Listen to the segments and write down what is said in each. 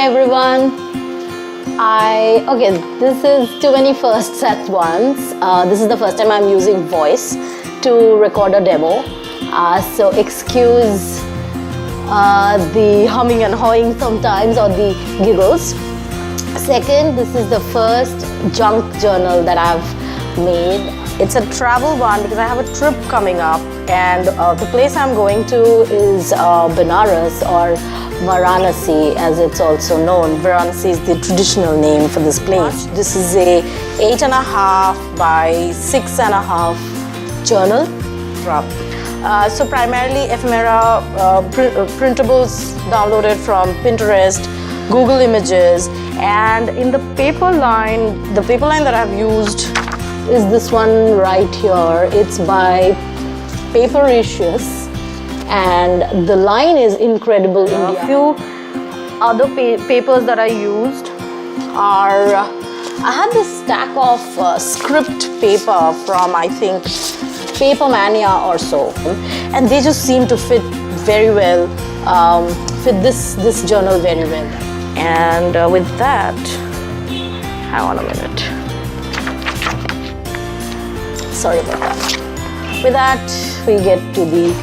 everyone. This is too many firsts at once. This is the first time I'm using voice to record a demo. So excuse the humming and hawing sometimes or the giggles. Second, this is the first junk journal that I've made. It's a travel one because I have a trip coming up, and the place I'm going to is Benares, or Varanasi as it's also known. Varanasi is the traditional name for this place. This is a 8.5 by 6.5 journal. So primarily ephemera, printables downloaded from Pinterest, Google Images, and in the paper line that I've used is this one right here. It's by Papericious, and the line is Incredible India. A few other papers that I used are, I had this stack of script paper from, I think, Paper Mania or so, and they just seem to fit very well, fit this journal very well. And with that, hang on a minute. Sorry about that. With that, we get to the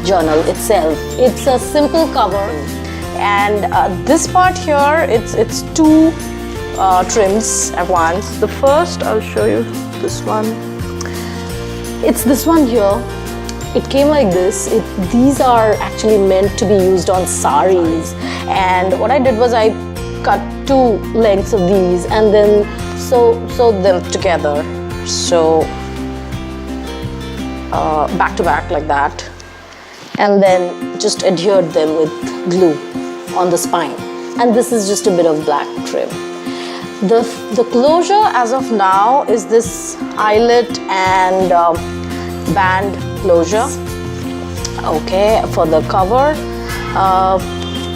journal itself. It's a simple cover, and this part here, it's two trims at once. The first, I'll show you this one. It's this one here. It came like this. These are actually meant to be used on saris, and what I did was I cut two lengths of these and then sewed them together. So back to back like that, and then just adhered them with glue on the spine, and this is just a bit of black trim. The closure as of now is this eyelet and band closure. Okay, for the cover,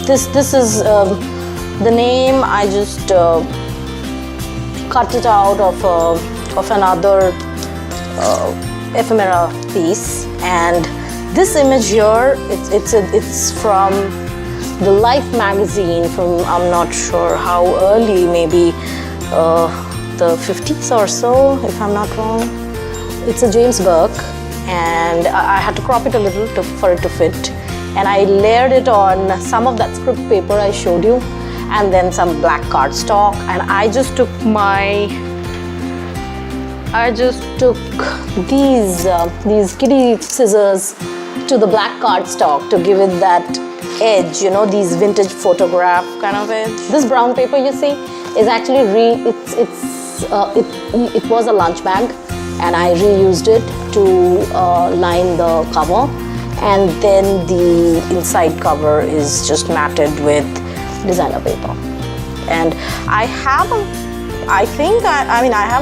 this is the name. I just cut it out of another ephemera piece, and this image here, it's from the Life magazine from, I'm not sure how early, maybe the 50s or so, if I'm not wrong. It's a James Burke, and I had to crop it a little for it to fit, and I layered it on some of that script paper I showed you, and then some black cardstock, and I just took these kitty scissors to the black cardstock to give it that edge, you know, these vintage photograph kind of edge. This brown paper you see is actually it was a lunch bag, and I reused it to line the cover, and then the inside cover is just matted with designer paper. And I have a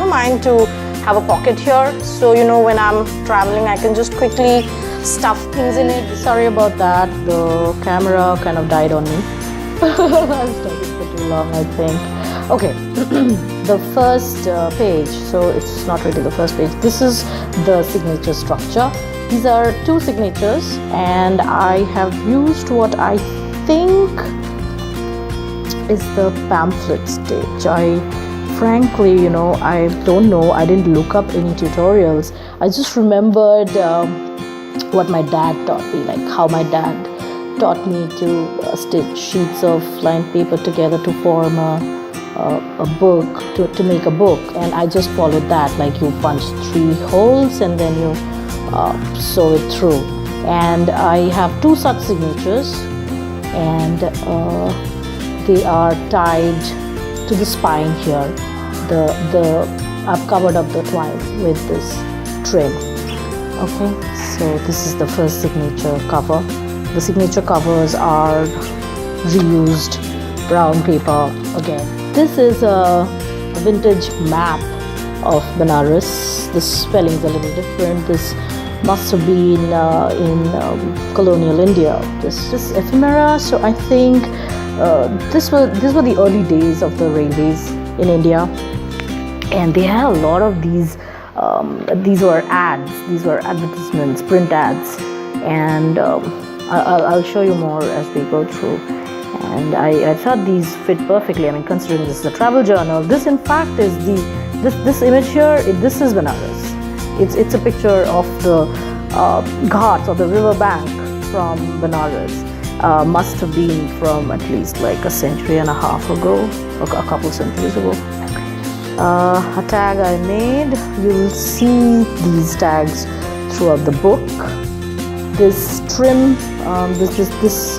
mind to have a pocket here, so you know, when I'm traveling I can just quickly stuff things in it. Sorry about that, the camera kind of died on me. I was talking for too long, I think. Okay, the first page, so it's not really the first page. This is the signature structure. These are two signatures, and I have used what I think is the pamphlet stage. Frankly, you know, I don't know. I didn't look up any tutorials. I just remembered what my dad taught me, like how my dad taught me to stitch sheets of lined paper together to form a book, to make a book. And I just followed that, like you punch 3 holes and then you sew it through. And I have 2 such signatures, and they are tied to the spine here. I've covered up the twine with this trim. Okay, so this is the first signature cover. The signature covers are reused brown paper again. This is a vintage map of Benares. The spelling is a little different. This must have been in colonial India. This is ephemera, so I think these were the early days of the railways in India, and they had a lot of these. These were ads. These were advertisements, print ads, and I'll show you more as we go through. And I thought these fit perfectly. I mean, considering this is a travel journal. This in fact is this image here, this is Benares. It's a picture of the ghats or the river bank from Benares. Must have been from at least like a century and a half ago, or a couple centuries ago. A tag I made, you will see these tags throughout the book. This trim, this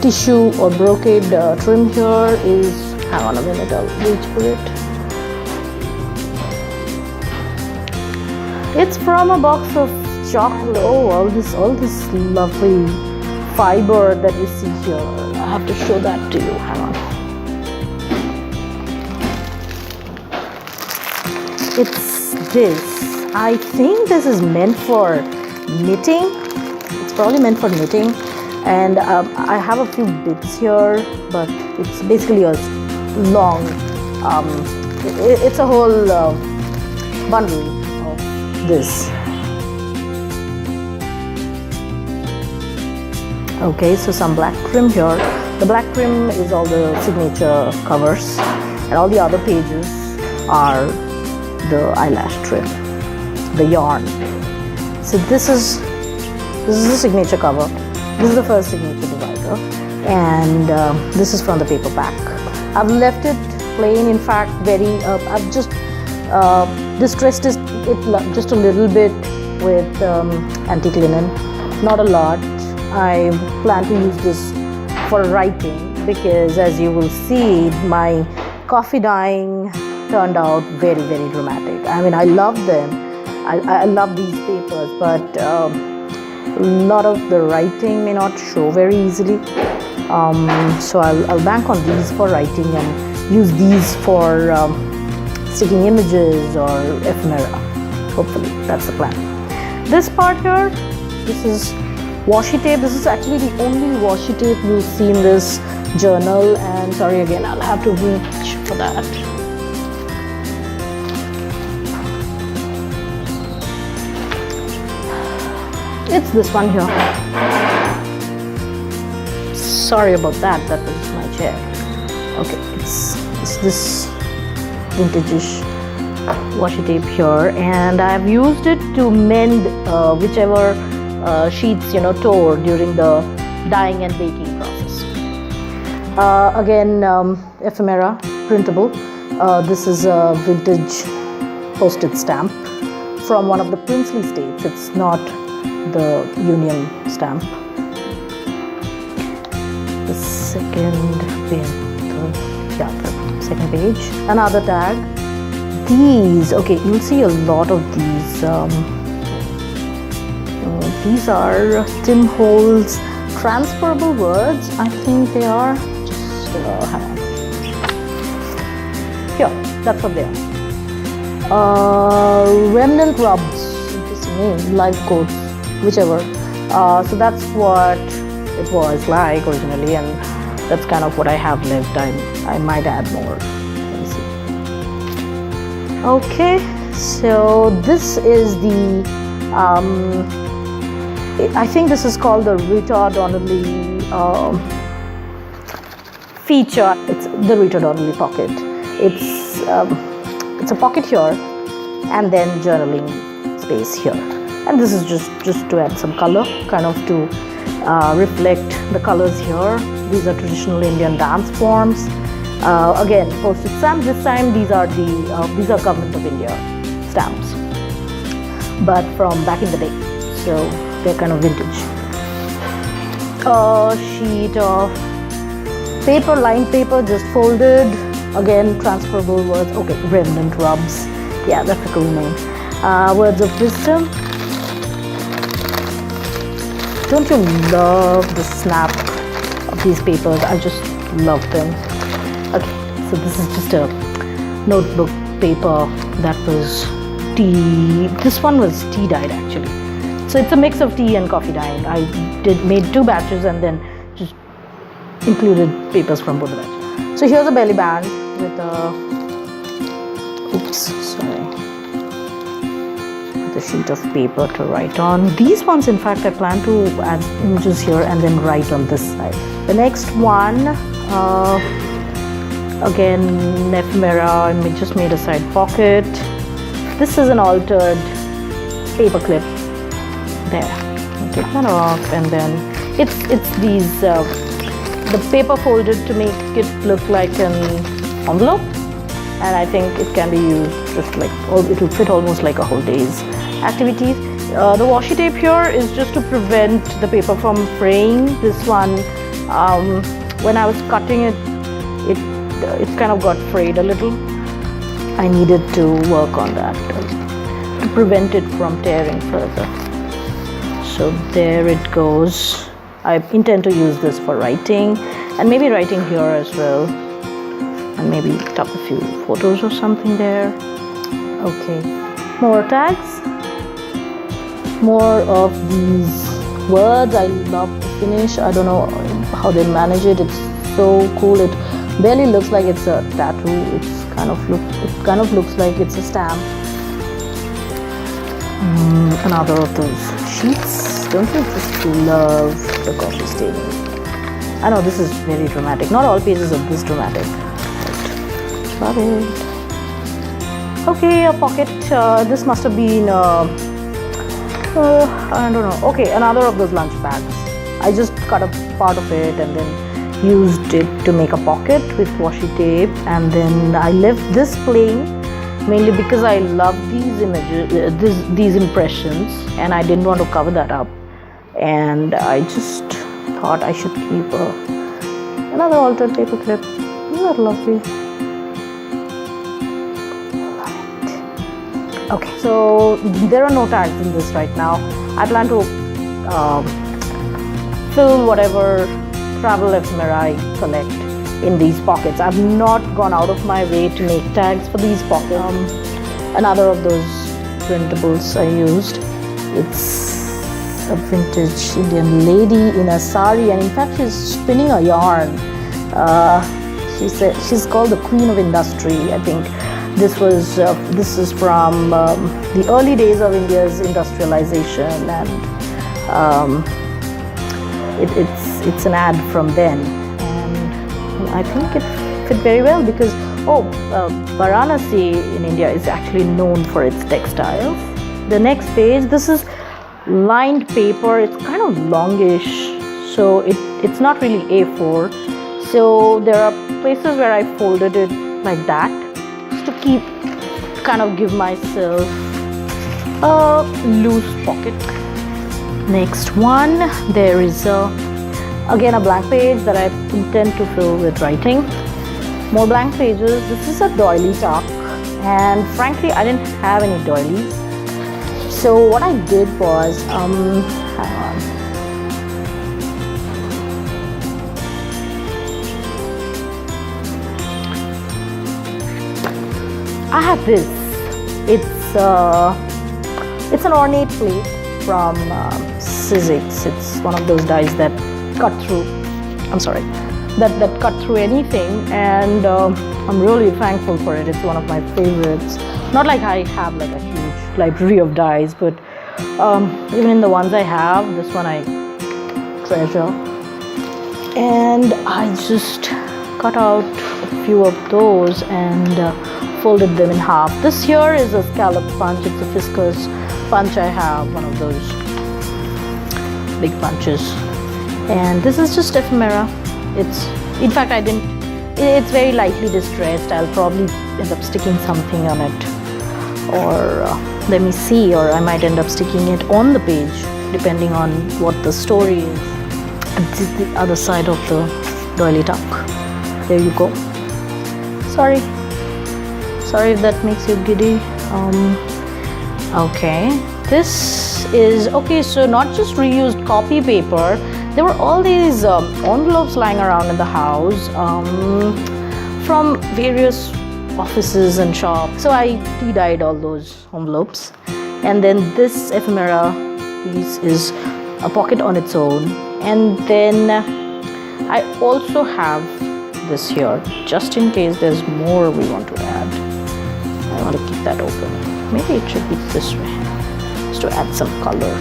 tissue or brocade trim here is, hang on a minute, I'll reach for it. It's from a box of chocolate. Oh, all this lovely fiber that you see here. I have to show that to you. Hang on. It's this. I think this is meant for knitting. It's probably meant for knitting. And I have a few bits here, but it's basically a long, it's a whole bundle of this. Okay, so some black trim here. The black trim is all the signature covers, and all the other pages are the eyelash trim, the yarn. So this is the signature cover. This is the first signature divider, and this is from the paperback. I've left it plain. In fact, I've just distressed it just a little bit with antique linen, not a lot. I plan to use this for writing because, as you will see, my coffee dyeing turned out very, very dramatic. I mean, I love them. I love these papers, but a lot of the writing may not show very easily. So I'll bank on these for writing and use these for sticking images or ephemera. Hopefully, that's the plan. This part here, this is washi tape. This is actually the only washi tape you'll see in this journal, and sorry again, I'll have to reach for that. It's this one here. Sorry about that, that was my chair. Okay, it's this vintage-ish washi tape here, and I've used it to mend whichever sheets tore during the dyeing and baking process. Again, ephemera, printable. This is a vintage postage stamp from one of the princely states. It's not the Union stamp. The second page. Another tag. These, okay, you'll see a lot of these. These are Tim Holtz transferable words. I think they are. Just hang on. Here, that's what they are. Remnant rubs. Interesting name. Live quotes, whichever. So that's what it was like originally, and that's kind of what I have left. I might add more. Let me see. Okay, so this is the. I think this is called the Rita Donnelly feature. It's the Rita Donnelly pocket. It's a pocket here, and then journaling space here. And this is just to add some color, kind of to reflect the colors here. These are traditional Indian dance forms. Again, postage stamps. This time these are Government of India stamps, but from back in the day. So they're kind of vintage. A sheet of paper, lined paper, just folded. Again, transferable words. Okay, remnant rubs. Yeah, that's a cool name. Words of wisdom. Don't you love the snap of these papers? I just love them. Okay, so this is just a notebook paper that was tea. This one was tea dyed actually. So it's a mix of tea and coffee dyeing. I made 2 batches and then just included papers from both the batches. So here's a belly band with a, oops, sorry. the sheet of paper to write on. These ones, in fact, I plan to add images here and then write on this side. The next one, again, ephemera. I just made a side pocket. This is an altered paper clip. There, I'll take that off, and then it's these the paper folded to make it look like an envelope, and I think it can be used just like, it will fit almost like a whole day's activity. The washi tape here is just to prevent the paper from fraying. This one, when I was cutting it, it kind of got frayed a little. I needed to work on that to prevent it from tearing further. So there it goes. I intend to use this for writing, and maybe writing here as well, and maybe tuck a few photos or something there. Okay, more tags, more of these words. I love the finish. I don't know how they manage it. It's so cool. It barely looks like it's a tattoo. It kind of looks like it's a stamp. Another of those sheets. Don't you just love the coffee staining? I know this is very dramatic. Not all pages are this dramatic, but love it. Okay, a pocket. This must have been I don't know. Okay, another of those lunch bags. I just cut a part of it and then used it to make a pocket with washi tape, and then I left this plain mainly because I love these images, these impressions, and I didn't want to cover that up. And I just thought I should keep another altered paper clip. Isn't that lovely? Love it. Okay, so there are no tags in this right now. I plan to fill whatever travel ephemera I collect in these pockets. I've not gone out of my way to make tags for these pockets. Another of those printables I used. It's a vintage Indian lady in a sari, and in fact she's spinning a yarn. She's called the Queen of Industry. I think this is from the early days of India's industrialization, and it's an ad from then. I think it fit very well because Varanasi in India is actually known for its textiles. The next page, this is lined paper. It's kind of longish, so it's not really A4. So there are places where I folded it like that, just to kind of give myself a loose pocket. Next one, there is again a blank page that I intend to fill with writing. More blank pages. This is a doily tuck, and frankly I didn't have any doilies. So what I did was, hang on. I have this. It's an ornate plate from Sizzix. It's one of those dies that cut through. That cut through anything, and I'm really thankful for it. It's one of my favorites. Not like I have like a huge library of dies, but even in the ones I have, this one I treasure. And I just cut out a few of those and folded them in half. This here is a scallop punch. It's a viscous punch. I have one of those big punches. And this is just ephemera. In fact, it's very lightly distressed. I'll probably end up sticking something on it, or let me see, or I might end up sticking it on the page depending on what the story is. And this is the other side of the doily tuck. There you go. Sorry if that makes you giddy. Okay, this is okay. So not just reused copy paper. There were all these envelopes lying around in the house from various offices and shops. So I tea-dyed all those envelopes. And then this ephemera piece is a pocket on its own. And then I also have this here, just in case there's more we want to add. I want to keep that open. Maybe it should be this way. just to add some color.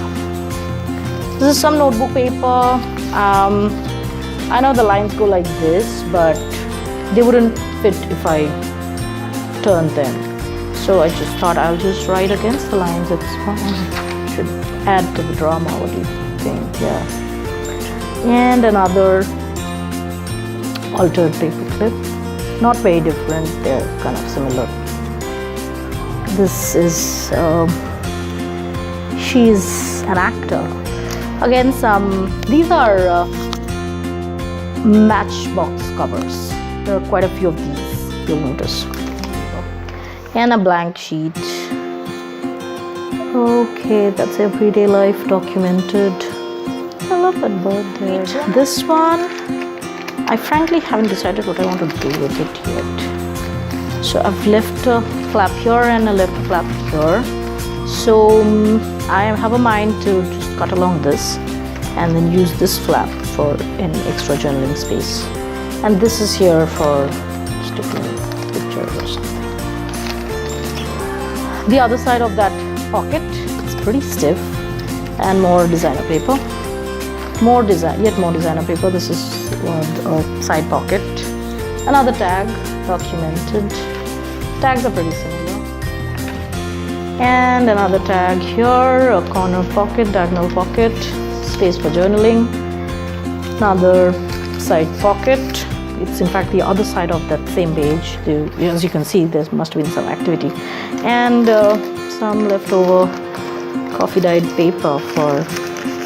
This is some notebook paper. I know the lines go like this, but they wouldn't fit if I turned them. So I just thought I'll just write against the lines. It's fine. Should add to the drama. What do you think? Yeah. And another altered paper clip. Not very different. They're kind of similar. This is she's an actor. Again, these are matchbox covers. There are quite a few of these, you'll notice. And a blank sheet. Okay, that's everyday life documented. I love that bird there. This one, I frankly haven't decided what I want to do with it yet. So I've left a flap here and I left a flap here. So I have a mind to just cut along this and then use this flap for an extra journaling space. And this is here for sticking pictures or something. The other side of that pocket, it's pretty stiff, and more designer paper. Yet more designer paper. This is a side pocket. Another tag, documented. Tags are pretty similar. And another tag here, a corner pocket, diagonal pocket, space for journaling. Another side pocket. It's in fact the other side of that same page. As you can see, there must have been some activity. And some leftover coffee dyed paper for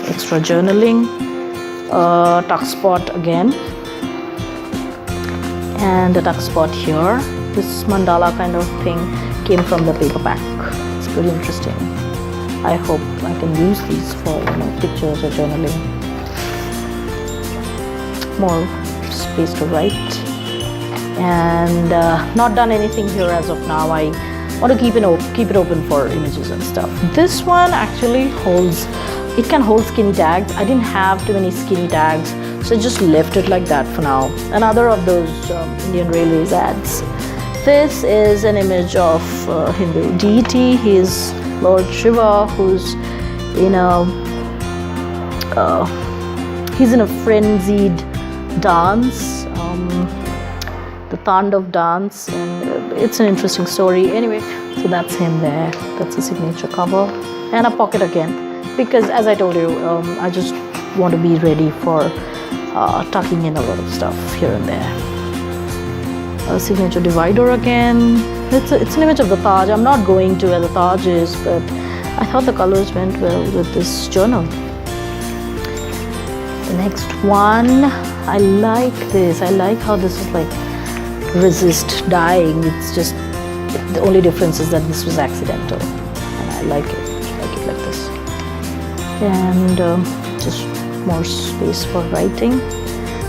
extra journaling. Tuck spot again. And a tuck spot here. This mandala kind of thing came from the paper pack. It's pretty interesting. I hope I can use these for pictures or journaling. More space to write. And not done anything here as of now. I want to keep it open for images and stuff. This one actually it can hold skinny tags. I didn't have too many skinny tags, so I just left it like that for now. Another of those Indian Railways ads. This is an image of Hindu deity. He is Lord Shiva, who's in a frenzied dance, the Tandav dance, and it's an interesting story. Anyway, so that's him there. That's a signature cover. And a pocket again, because as I told you, I just want to be ready for tucking in a lot of stuff here and there. A signature divider again. It's an image of the Taj. I'm not going to where the Taj is, but I thought the colors went well with this journal. The next one, I like this. I like how this is like resist dying. It's just, the only difference is that this was accidental, and I like it. I like it like this. And just more space for writing.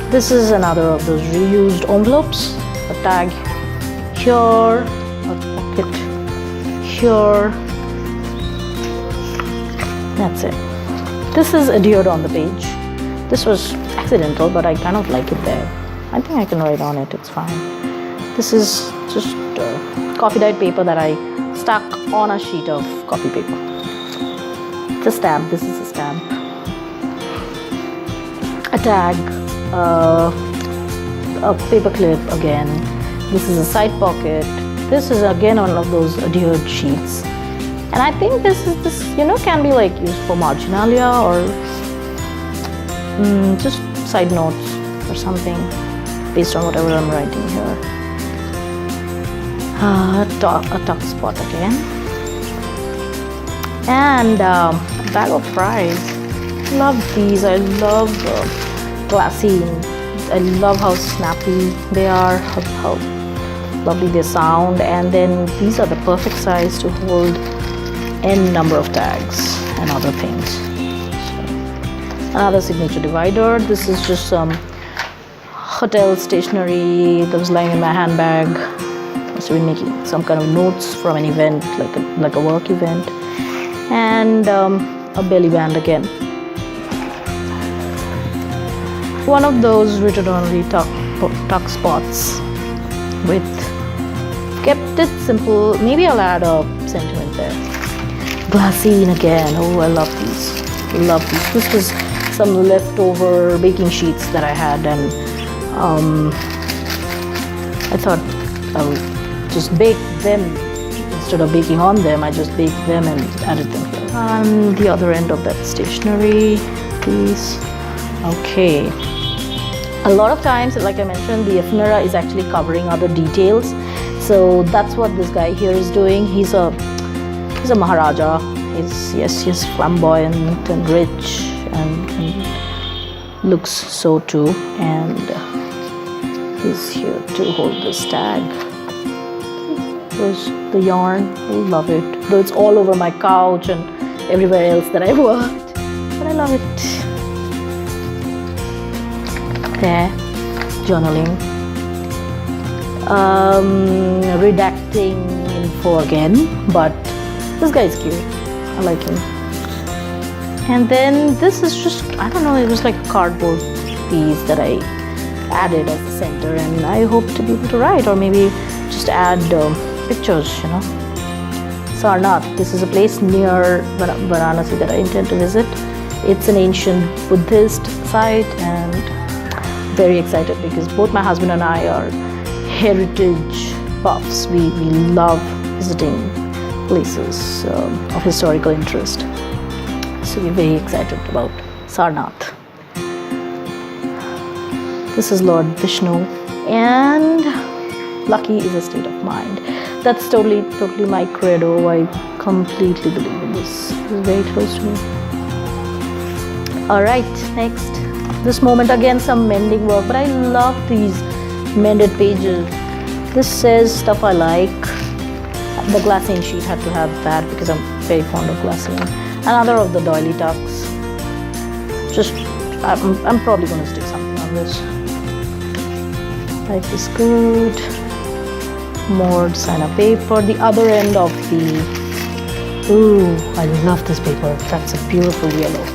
This is another of those reused envelopes. A tag here, a pocket here. That's it. This is adhered on the page. This was accidental, but I kind of like it there. I think I can write on it, it's fine. This is just coffee dyed paper that I stuck on a sheet of copy paper. It's a stamp. This is a stamp. A tag. A paper clip again. This is a side pocket. This is again one of those adhered sheets. And I think this can be like used for marginalia or just side notes or something based on whatever I'm writing here. A tuck spot again. And a bag of fries. Love these. I love glassine. I love how snappy they are, how lovely they sound, and then these are the perfect size to hold n number of tags and other things. So, another signature divider. This is just some hotel stationery that was lying in my handbag. Must have been making some kind of notes from an event, like a work event, and a belly band again. One of those Rita Donnelly tuck spots kept it simple. Maybe I'll add a sentiment there. glassine again. Oh, I love these. Love these. This was some leftover baking sheets that I had, and I thought I would just bake them instead of baking on them. I just baked them and added them here. On the other end of that stationery piece. Okay. A lot of times, like I mentioned, the ephemera is actually covering other details. So that's what this guy here is doing. He's a Maharaja. He's flamboyant and rich and looks so too. And he's here to hold this tag. There's the yarn. I love it. Though it's all over my couch and everywhere else that I worked. But I love it. There. Journaling. Redacting info again. But this guy is cute. I like him. And then this is just, I don't know, it was like a cardboard piece that I added as the center, and I hope to be able to write or maybe just add pictures, you know. Sarnath, this is a place near Varanasi that I intend to visit. It's an ancient Buddhist site, and very excited because both my husband and I are heritage buffs. We love visiting places of historical interest. So we're very excited about Sarnath. This is Lord Vishnu, and lucky is a state of mind. That's totally my credo. I completely believe in this. It's very close to me. Alright, next. This moment again, some mending work, but I love these mended pages. This says stuff I like. The glassine sheet had to have that because I'm very fond of glassine. Another of the doily tucks. I'm probably going to stick something on this. Life is good. More designer paper. The other end of the... Ooh, I love this paper. That's a beautiful yellow.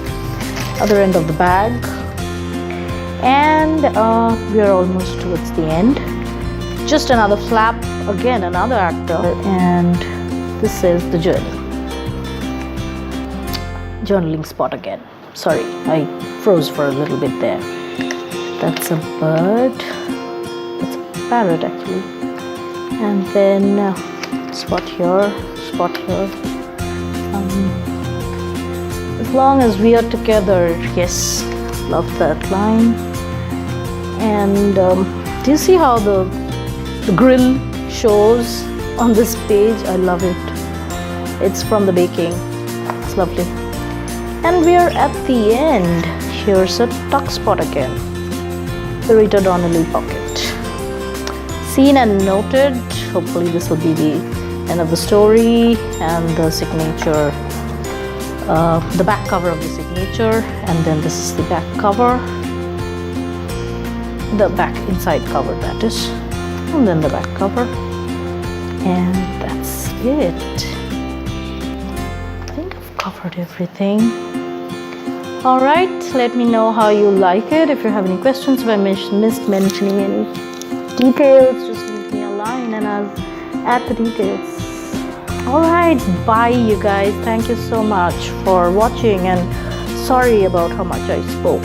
Other end of the bag. And we are almost towards the end. Just another flap. Again, another actor. And this is the journey. Journaling spot again. Sorry, I froze for a little bit there. That's a bird. That's a parrot actually. And then spot here, spot here. As long as we are together, yes, love that line. And do you see how the grill shows on this page? I love it. It's from the baking. It's lovely. And we are at the end. Here's a tuck spot again. The Rita Donnelly pocket. Seen and noted. Hopefully this will be the end of the story and the signature, the back cover of the signature, and then this is the back cover, the back inside cover that is, and then the back cover, and that's it. I think I've covered everything. Alright, let me know how you like it. If you have any questions, if I missed mentioning any details, just leave me a line and I'll add the details. Alright, bye you guys. Thank you so much for watching, and sorry about how much I spoke.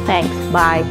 Thanks, bye.